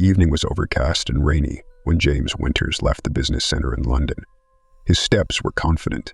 evening was overcast and rainy when James Winters left the business center in London. His steps were confident,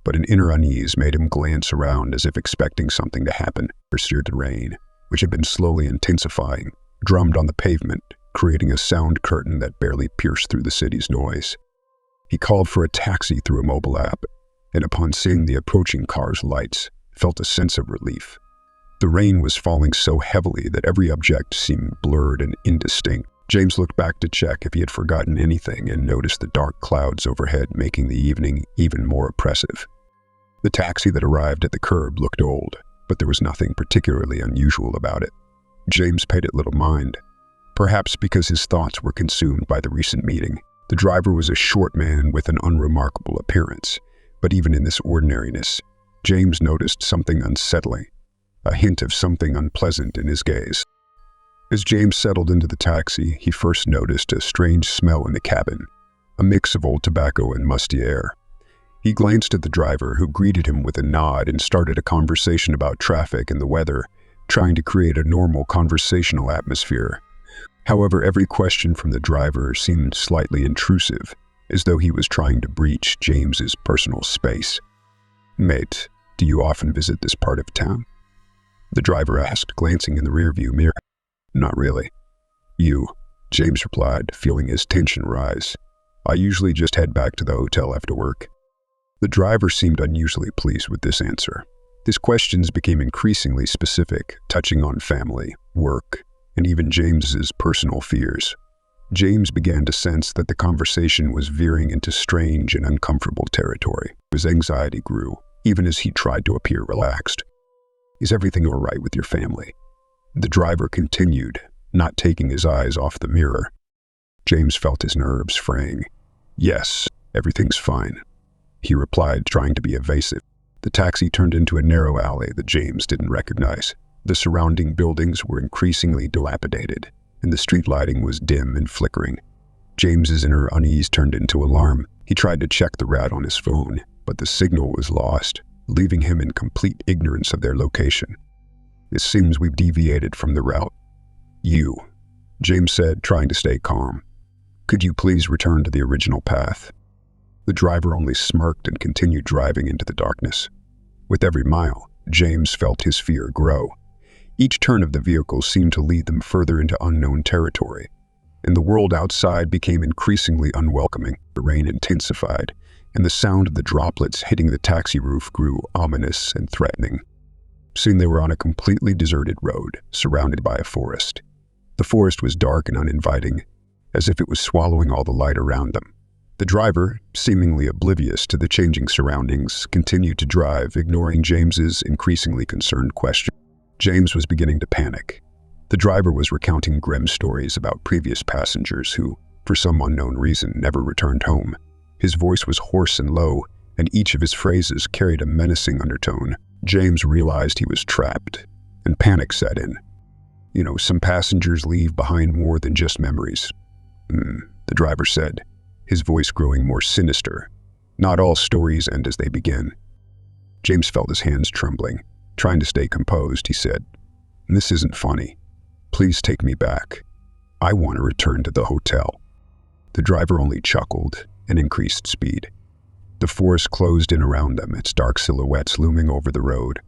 but an inner unease made him glance around as if expecting something to happen. The rain, which had been slowly intensifying, drummed on the pavement, creating a sound curtain that barely pierced through the city's noise. He called for a taxi through a mobile app, and upon seeing the approaching car's lights, felt a sense of relief. The rain was falling so heavily that every object seemed blurred and indistinct. James looked back to check if he had forgotten anything and noticed the dark clouds overhead making the evening even more oppressive. The taxi that arrived at the curb looked old, but there was nothing particularly unusual about it. James paid it little mind, perhaps because his thoughts were consumed by the recent meeting. The driver was a short man with an unremarkable appearance, but even in this ordinariness, James noticed something unsettling, a hint of something unpleasant in his gaze. As James settled into the taxi, he first noticed a strange smell in the cabin, a mix of old tobacco and musty air. He glanced at the driver, who greeted him with a nod and started a conversation about traffic and the weather, trying to create a normal conversational atmosphere. However, every question from the driver seemed slightly intrusive, as though he was trying to breach James's personal space. "Mate, do you often visit this part of town?" the driver asked, glancing in the rearview mirror. "Not really." "You," James replied, feeling his tension rise. "I usually just head back to the hotel after work." The driver seemed unusually pleased with this answer. His questions became increasingly specific, touching on family, work, and even James's personal fears. James began to sense that the conversation was veering into strange and uncomfortable territory. His anxiety grew, even as he tried to appear relaxed. "Is everything all right with your family?" the driver continued, not taking his eyes off the mirror. James felt his nerves fraying. "Yes, everything's fine," he replied, trying to be evasive. The taxi turned into a narrow alley that James didn't recognize. The surrounding buildings were increasingly dilapidated, and the street lighting was dim and flickering. James's inner unease turned into alarm. He tried to check the route on his phone, but the signal was lost, leaving him in complete ignorance of their location. "It seems we've deviated from the route." "You," James said, trying to stay calm. "Could you please return to the original path?" The driver only smirked and continued driving into the darkness. With every mile, James felt his fear grow. Each turn of the vehicle seemed to lead them further into unknown territory, and the world outside became increasingly unwelcoming. The rain intensified, and the sound of the droplets hitting the taxi roof grew ominous and threatening. Soon they were on a completely deserted road, surrounded by a forest. The forest was dark and uninviting, as if it was swallowing all the light around them. The driver, seemingly oblivious to the changing surroundings, continued to drive, ignoring James's increasingly concerned question. James was beginning to panic. The driver was recounting grim stories about previous passengers who, for some unknown reason, never returned home. His voice was hoarse and low, and each of his phrases carried a menacing undertone. James realized he was trapped, and panic set in. Some passengers leave behind more than just memories. The driver said, his voice growing more sinister. "Not all stories end as they begin." James felt his hands trembling. Trying to stay composed, he said, "This isn't funny. Please take me back. I want to return to the hotel." The driver only chuckled and increased speed. The forest closed in around them, its dark silhouettes looming over the road.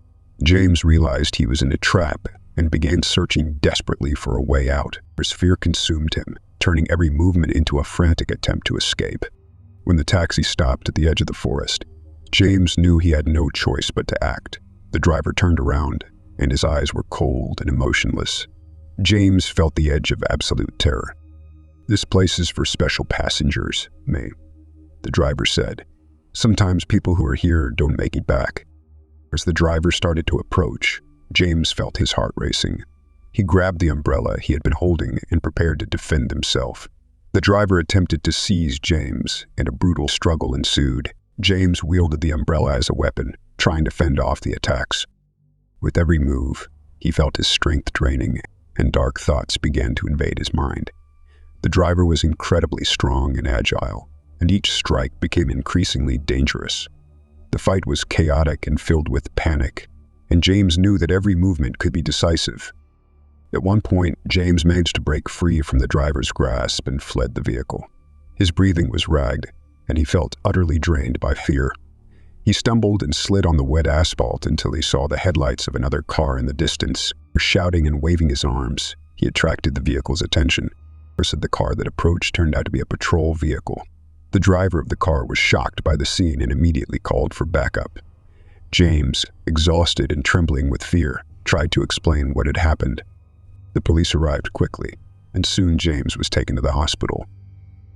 James realized he was in a trap and began searching desperately for a way out. His fear consumed him, turning every movement into a frantic attempt to escape. When the taxi stopped at the edge of the forest, James knew he had no choice but to act. The driver turned around, and his eyes were cold and emotionless. James felt the edge of absolute terror. "This place is for special passengers, May," the driver said. "Sometimes people who are here don't make it back." As the driver started to approach, James felt his heart racing. He grabbed the umbrella he had been holding and prepared to defend himself. The driver attempted to seize James, and a brutal struggle ensued. James wielded the umbrella as a weapon, trying to fend off the attacks. With every move, he felt his strength draining, and dark thoughts began to invade his mind. The driver was incredibly strong and agile, and each strike became increasingly dangerous. The fight was chaotic and filled with panic, and James knew that every movement could be decisive. At one point, James managed to break free from the driver's grasp and fled the vehicle. His breathing was ragged, and he felt utterly drained by fear. He stumbled and slid on the wet asphalt until he saw the headlights of another car in the distance. Shouting and waving his arms, he attracted the vehicle's attention. The car that approached turned out to be a patrol vehicle. The driver of the car was shocked by the scene and immediately called for backup. James, exhausted and trembling with fear, tried to explain what had happened. The police arrived quickly, and soon James was taken to the hospital.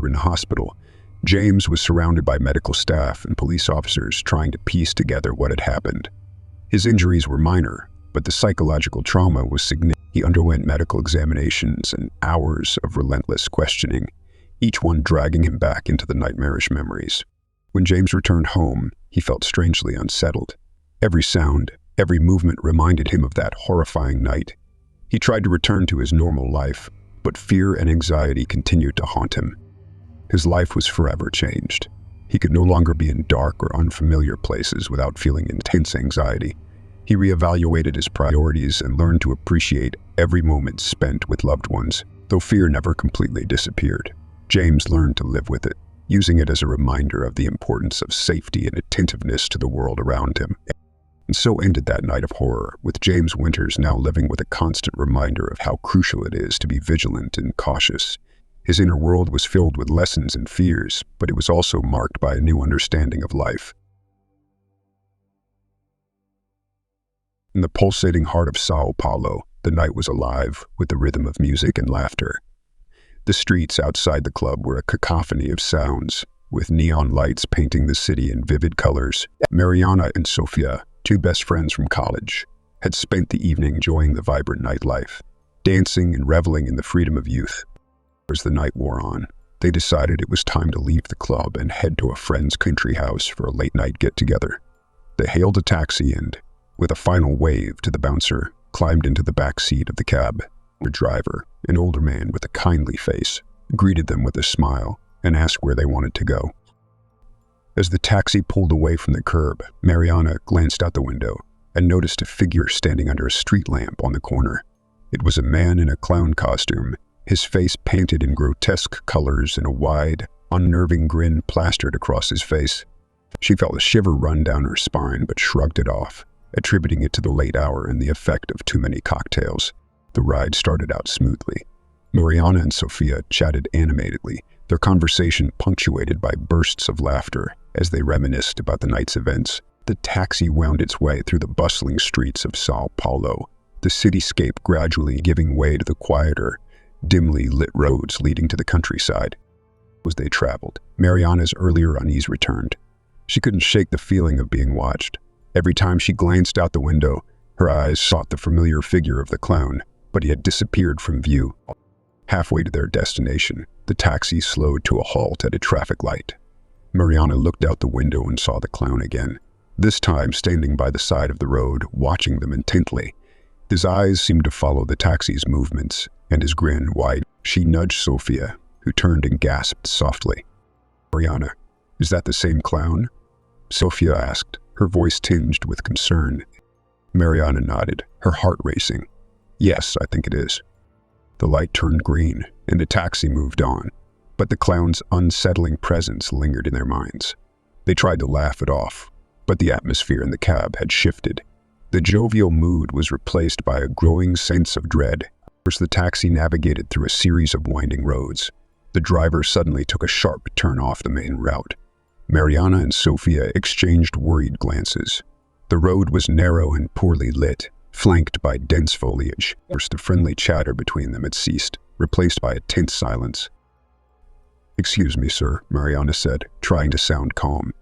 In the hospital, James was surrounded by medical staff and police officers trying to piece together what had happened. His injuries were minor, but the psychological trauma was significant. He underwent medical examinations and hours of relentless questioning, each one dragging him back into the nightmarish memories. When James returned home, he felt strangely unsettled. Every sound, every movement reminded him of that horrifying night. He tried to return to his normal life, but fear and anxiety continued to haunt him. His life was forever changed. He could no longer be in dark or unfamiliar places without feeling intense anxiety. He reevaluated his priorities and learned to appreciate every moment spent with loved ones. Though fear never completely disappeared, James learned to live with it, using it as a reminder of the importance of safety and attentiveness to the world around him. And so ended that night of horror, with James Winters now living with a constant reminder of how crucial it is to be vigilant and cautious. His inner world was filled with lessons and fears, but it was also marked by a new understanding of life. In the pulsating heart of São Paulo, the night was alive with the rhythm of music and laughter. The streets outside the club were a cacophony of sounds, with neon lights painting the city in vivid colors. Mariana and Sofia, two best friends from college, had spent the evening enjoying the vibrant nightlife, dancing and reveling in the freedom of youth. As the night wore on, they decided it was time to leave the club and head to a friend's country house for a late-night get-together. They hailed a taxi and, with a final wave to the bouncer, climbed into the back seat of the cab. The driver, an older man with a kindly face, greeted them with a smile and asked where they wanted to go. As the taxi pulled away from the curb, Mariana glanced out the window and noticed a figure standing under a street lamp on the corner. It was a man in a clown costume, his face painted in grotesque colors and a wide, unnerving grin plastered across his face. She felt a shiver run down her spine but shrugged it off, attributing it to the late hour and the effect of too many cocktails. The ride started out smoothly. Mariana and Sofia chatted animatedly, their conversation punctuated by bursts of laughter as they reminisced about the night's events. The taxi wound its way through the bustling streets of São Paulo, the cityscape gradually giving way to the quieter, dimly lit roads leading to the countryside. As they traveled, Mariana's earlier unease returned. She couldn't shake the feeling of being watched. Every time she glanced out the window, her eyes sought the familiar figure of the clown, but he had disappeared from view. Halfway to their destination, the taxi slowed to a halt at a traffic light. Mariana looked out the window and saw the clown again, this time standing by the side of the road, watching them intently. His eyes seemed to follow the taxi's movements, and his grin widened. She nudged Sofia, who turned and gasped softly. "Mariana, is that the same clown?" Sofia asked, her voice tinged with concern. Mariana nodded, her heart racing. "Yes, I think it is." The light turned green, and the taxi moved on, but the clown's unsettling presence lingered in their minds. They tried to laugh it off, but the atmosphere in the cab had shifted. The jovial mood was replaced by a growing sense of dread. As the taxi navigated through a series of winding roads, the driver suddenly took a sharp turn off the main route. Mariana and Sofia exchanged worried glances. The road was narrow and poorly lit, flanked by dense foliage. The friendly chatter between them had ceased, replaced by a tense silence. "Excuse me, sir," Mariana said, trying to sound calm.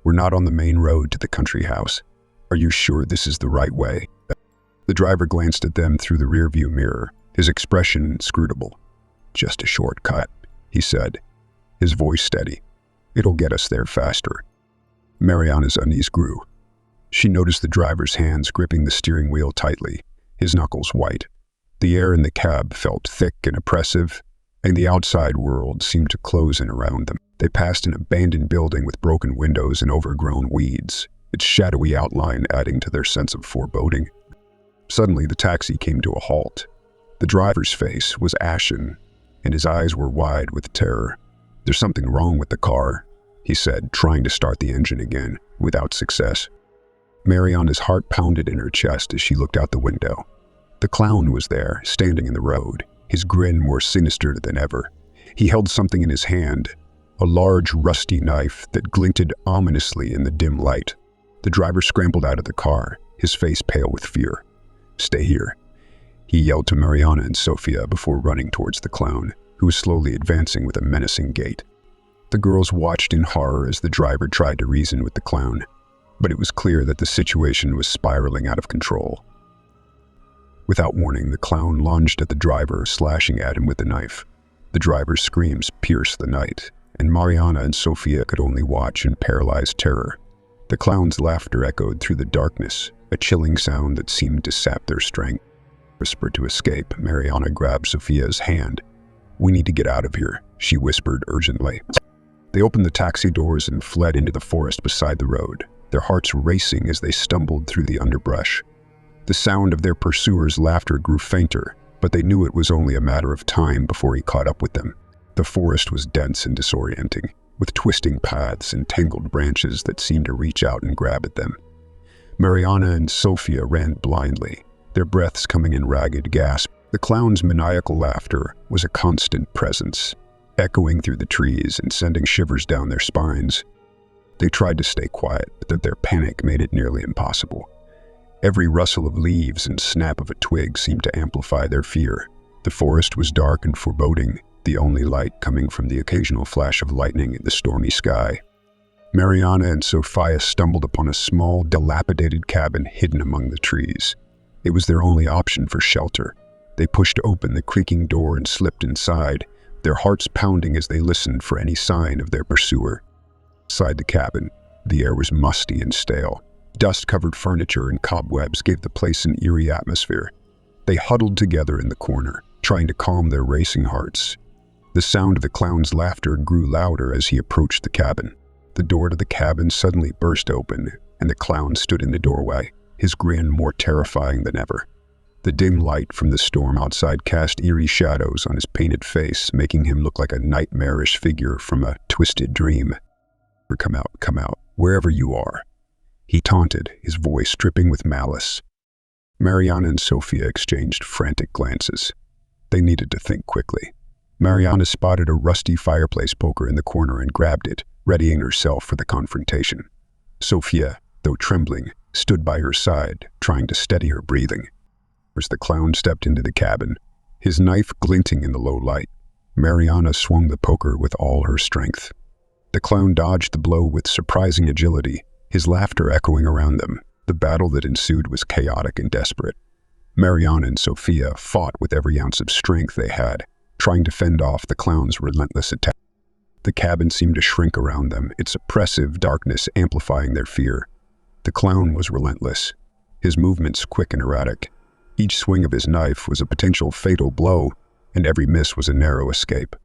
"We're not on the main road to the country house. Are you sure this is the right way?" The driver glanced at them through the rearview mirror, his expression inscrutable. "Just a shortcut," he said, his voice steady. "It'll get us there faster." Mariana's unease grew. She noticed the driver's hands gripping the steering wheel tightly, his knuckles white. The air in the cab felt thick and oppressive, and the outside world seemed to close in around them. They passed an abandoned building with broken windows and overgrown weeds, its shadowy outline adding to their sense of foreboding. Suddenly, the taxi came to a halt. The driver's face was ashen, and his eyes were wide with terror. "There's something wrong with the car," he said, trying to start the engine again, without success. Mariana's heart pounded in her chest as she looked out the window. The clown was there, standing in the road, his grin more sinister than ever. He held something in his hand, a large, rusty knife that glinted ominously in the dim light. The driver scrambled out of the car, his face pale with fear. "Stay here," he yelled to Mariana and Sophia before running towards the clown, who was slowly advancing with a menacing gait. The girls watched in horror as the driver tried to reason with the clown, but it was clear that the situation was spiraling out of control. Without warning, the clown lunged at the driver, slashing at him with the knife. The driver's screams pierced the night, and Mariana and Sophia could only watch in paralyzed terror. The clown's laughter echoed through the darkness, a chilling sound that seemed to sap their strength. Whispered to escape, Mariana grabbed Sophia's hand. "We need to get out of here," she whispered urgently. They opened the taxi doors and fled into the forest beside the road, their hearts racing as they stumbled through the underbrush. The sound of their pursuers' laughter grew fainter, but they knew it was only a matter of time before he caught up with them. The forest was dense and disorienting, with twisting paths and tangled branches that seemed to reach out and grab at them. Mariana and Sophia ran blindly, their breaths coming in ragged gasps. The clown's maniacal laughter was a constant presence, echoing through the trees and sending shivers down their spines. They tried to stay quiet, but their panic made it nearly impossible. Every rustle of leaves and snap of a twig seemed to amplify their fear. The forest was dark and foreboding, the only light coming from the occasional flash of lightning in the stormy sky. Mariana and Sophia stumbled upon a small, dilapidated cabin hidden among the trees. It was their only option for shelter. They pushed open the creaking door and slipped inside, their hearts pounding as they listened for any sign of their pursuer. Inside the cabin, the air was musty and stale. Dust-covered furniture and cobwebs gave the place an eerie atmosphere. They huddled together in the corner, trying to calm their racing hearts. The sound of the clown's laughter grew louder as he approached the cabin. The door to the cabin suddenly burst open, and the clown stood in the doorway, his grin more terrifying than ever. The dim light from the storm outside cast eerie shadows on his painted face, making him look like a nightmarish figure from a twisted dream. Come out, wherever you are," he taunted, his voice dripping with malice. Mariana and Sophia exchanged frantic glances. They needed to think quickly. Mariana spotted a rusty fireplace poker in the corner and grabbed it, readying herself for the confrontation. Sophia, though trembling, stood by her side, trying to steady her breathing. As the clown stepped into the cabin, his knife glinting in the low light, Mariana swung the poker with all her strength. The clown dodged the blow with surprising agility, his laughter echoing around them. The battle that ensued was chaotic and desperate. Mariana and Sophia fought with every ounce of strength they had, trying to fend off the clown's relentless attack. The cabin seemed to shrink around them, its oppressive darkness amplifying their fear. The clown was relentless, his movements quick and erratic. Each swing of his knife was a potential fatal blow, and every miss was a narrow escape.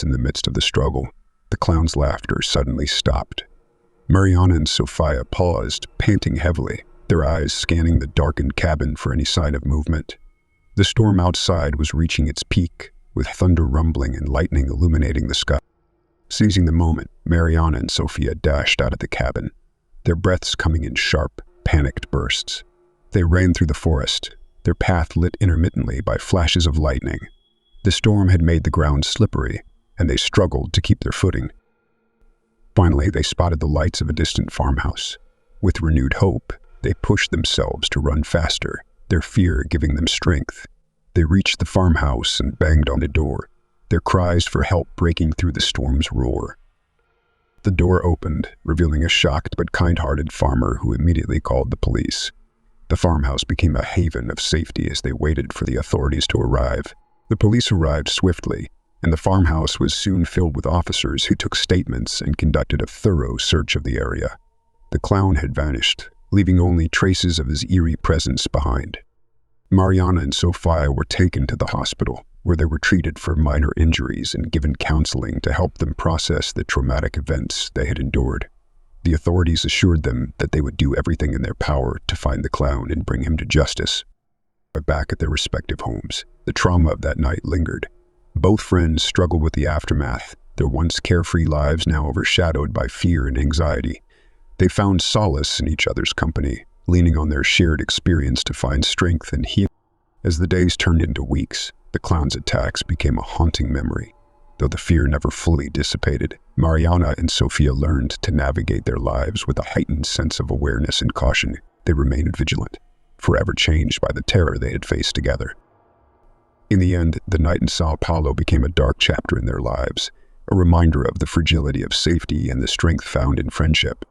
In the midst of the struggle, the clown's laughter suddenly stopped. Mariana and Sophia paused, panting heavily, their eyes scanning the darkened cabin for any sign of movement. The storm outside was reaching its peak, with thunder rumbling and lightning illuminating the sky. Seizing the moment, Mariana and Sophia dashed out of the cabin, their breaths coming in sharp, panicked bursts. They ran through the forest, their path lit intermittently by flashes of lightning. The storm had made the ground slippery, and they struggled to keep their footing. Finally, they spotted the lights of a distant farmhouse. With renewed hope, they pushed themselves to run faster, their fear giving them strength. They reached the farmhouse and banged on the door, their cries for help breaking through the storm's roar. The door opened, revealing a shocked but kind-hearted farmer who immediately called the police. The farmhouse became a haven of safety as they waited for the authorities to arrive. The police arrived swiftly, and the farmhouse was soon filled with officers who took statements and conducted a thorough search of the area. The clown had vanished, leaving only traces of his eerie presence behind. Mariana and Sophia were taken to the hospital, where they were treated for minor injuries and given counseling to help them process the traumatic events they had endured. The authorities assured them that they would do everything in their power to find the clown and bring him to justice. Back at their respective homes, the trauma of that night lingered. Both friends struggled with the aftermath, their once carefree lives now overshadowed by fear and anxiety. They found solace in each other's company, leaning on their shared experience to find strength and healing. As the days turned into weeks, the clown's attacks became a haunting memory. Though the fear never fully dissipated, Mariana and Sophia learned to navigate their lives with a heightened sense of awareness and caution. They remained vigilant, forever changed by the terror they had faced together. In the end, the night in Sao Paulo became a dark chapter in their lives, a reminder of the fragility of safety and the strength found in friendship.